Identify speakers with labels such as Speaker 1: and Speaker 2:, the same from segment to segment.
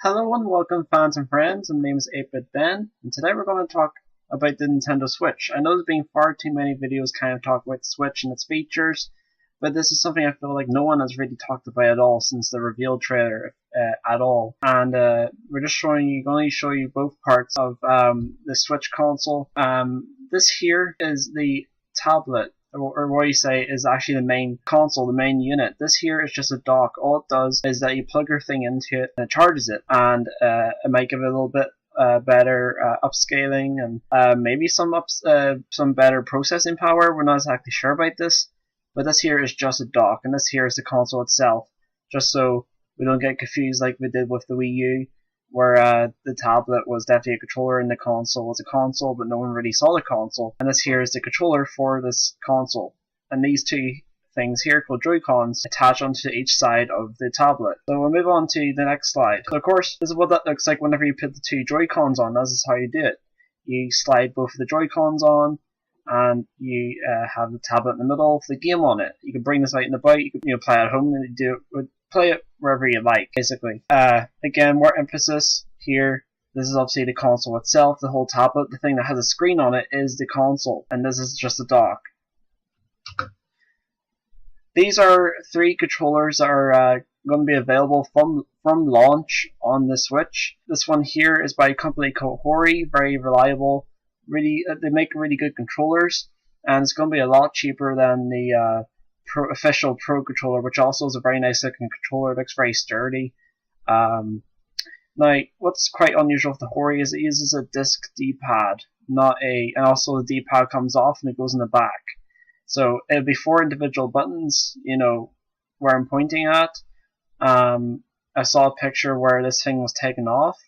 Speaker 1: Hello and welcome fans and friends, my name is 8-Bit Ben, and today we're going to talk about the Nintendo Switch. I know there's been far too many videos kind of talk about the Switch and its features, but this is something I feel like no one has really talked about at all since the reveal trailer at all. And we're just going to show you both parts of the Switch console. This here is the tablet, or what you say is actually the main console, the main unit. This here is just a dock. All it does is that you plug your thing into it and it charges it, and it might give it a little bit better upscaling and maybe some better processing power. We're not exactly sure about this, but this here is just a dock, and this here is the console itself. Just so we don't get confused like we did with the Wii U, where the tablet was definitely a controller and the console was a console, but no one really saw the console. And this here is the controller for this console. And these two things here, called Joy-Cons, attach onto each side of the tablet. So we'll move on to the next slide. So of course, this is what that looks like whenever you put the two Joy-Cons on. This is how you do it. You slide both of the Joy-Cons on, and you have the tablet in the middle with the game on it. You can bring this out and about. You can play at home and play it wherever you like, basically. Again, more emphasis here. This is obviously the console itself, the whole tablet. The thing that has a screen on it is the console, and this is just a dock. These are three controllers that are going to be available from launch on the Switch. This one here is by a company called Hori, very reliable. Really, they make really good controllers, and it's going to be a lot cheaper than the official Pro controller, which also is a very nice looking controller. It looks very sturdy. Now, what's quite unusual with the Hori is it uses a disc D-pad, and also the D-pad comes off and it goes in the back. So it'll be 4 individual buttons, where I'm pointing at. I saw a picture where this thing was taken off.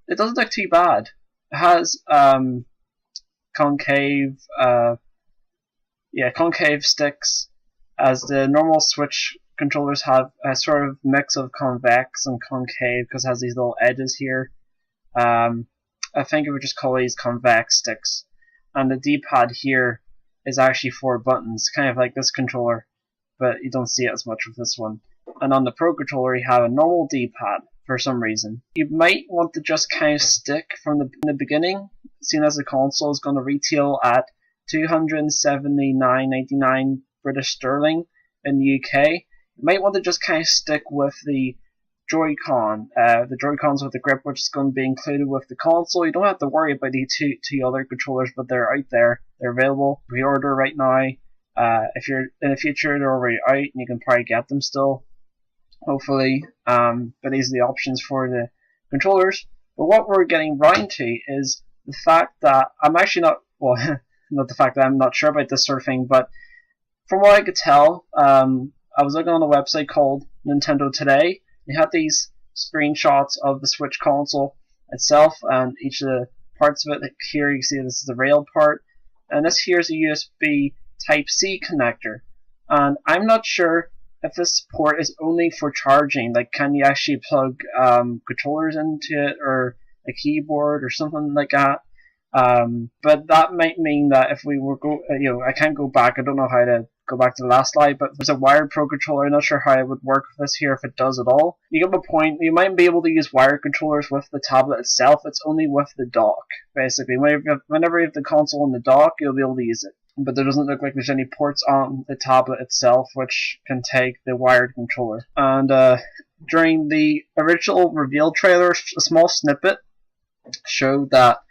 Speaker 1: It doesn't look too bad. It has concave sticks, as the normal Switch controllers have a sort of mix of convex and concave because it has these little edges here. I think we would just call these convex sticks. And the D-pad here is actually 4 buttons, kind of like this controller, but you don't see it as much with this one. And on the Pro controller you have a normal D-pad for some reason. You might want to just kind of stick from the beginning, seeing as the console is going to retail at $279.99 British sterling in the UK. You might want to just kind of stick with the Joy-Con, the Joy-Cons with the grip, which is going to be included with the console. You don't have to worry about the two other controllers, but they're out there. They're available. Pre-order right now. If you're in the future, they're already out, and you can probably get them still, hopefully. But these are the options for the controllers. But what we're getting round to is the fact that I'm actually not, well, not the fact that I'm not sure about this sort of thing, but from what I could tell, I was looking on a website called Nintendo Today. They had these screenshots of the Switch console itself and each of the parts of it. Like here you see this is the rail part, and this here is a USB Type-C connector. And I'm not sure if this port is only for charging. Like, can you actually plug controllers into it, or a keyboard or something like that? But that might mean that if we were I can't go back. I don't know how to go back to the last slide, but there's a wired Pro controller. I'm not sure how it would work with this here, if it does at all. You get my point. You might be able to use wired controllers with the tablet itself. It's only with the dock, basically. Whenever you have the console on the dock, you'll be able to use it. But there doesn't look like there's any ports on the tablet itself which can take the wired controller. And during the original reveal trailer, a small snippet showed that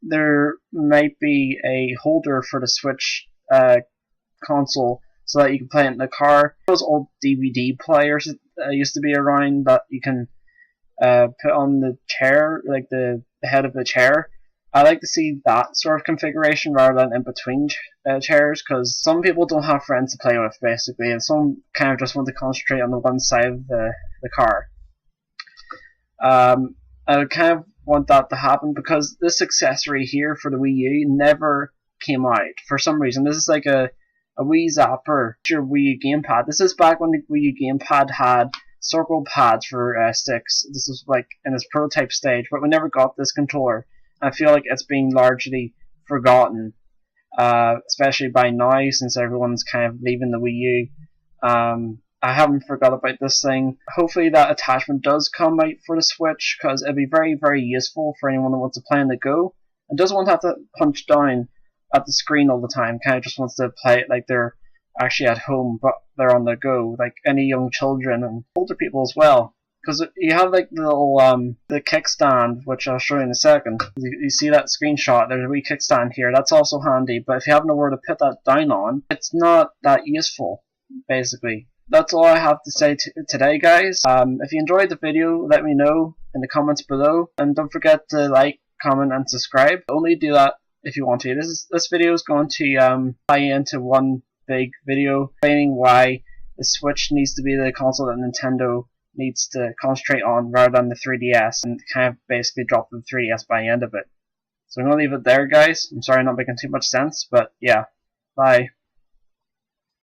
Speaker 1: there might be a holder for the Switch console so that you can play it in the car. Those old DVD players that used to be around that you can put on the chair, like the head of the chair. I like to see that sort of configuration rather than in between chairs, because some people don't have friends to play with, basically, and some kind of just want to concentrate on the one side of the car. I kind of want that to happen because this accessory here for the Wii U never came out for some reason. This is like a Wii Zapper, your Wii U gamepad. This is back when the Wii U gamepad had circle pads for sticks. This was like in its prototype stage, but we never got this controller. I feel like it's been largely forgotten, especially by now, since everyone's kind of leaving the Wii U. I haven't forgot about this thing. Hopefully that attachment does come out for the Switch, because it'd be very useful for anyone who wants to play on the go and doesn't want to have to punch down at the screen all the time. Kind of just wants to play it like they're actually at home, but they're on the go, like any young children and older people as well. Because you have like the little the kickstand, which I'll show you in a second. You see that screenshot? There's a wee kickstand here. That's also handy, but if you have nowhere to put that down on, it's not that useful, basically. That's all I have to say today, guys. If you enjoyed the video, let me know in the comments below, and don't forget to like, comment, and subscribe. Only do that if you want to. This video is going to tie into one big video explaining why the Switch needs to be the console that Nintendo needs to concentrate on rather than the 3DS, and kind of basically drop the 3DS by the end of it. So I'm going to leave it there, guys. I'm sorry I'm not making too much sense, but yeah. Bye.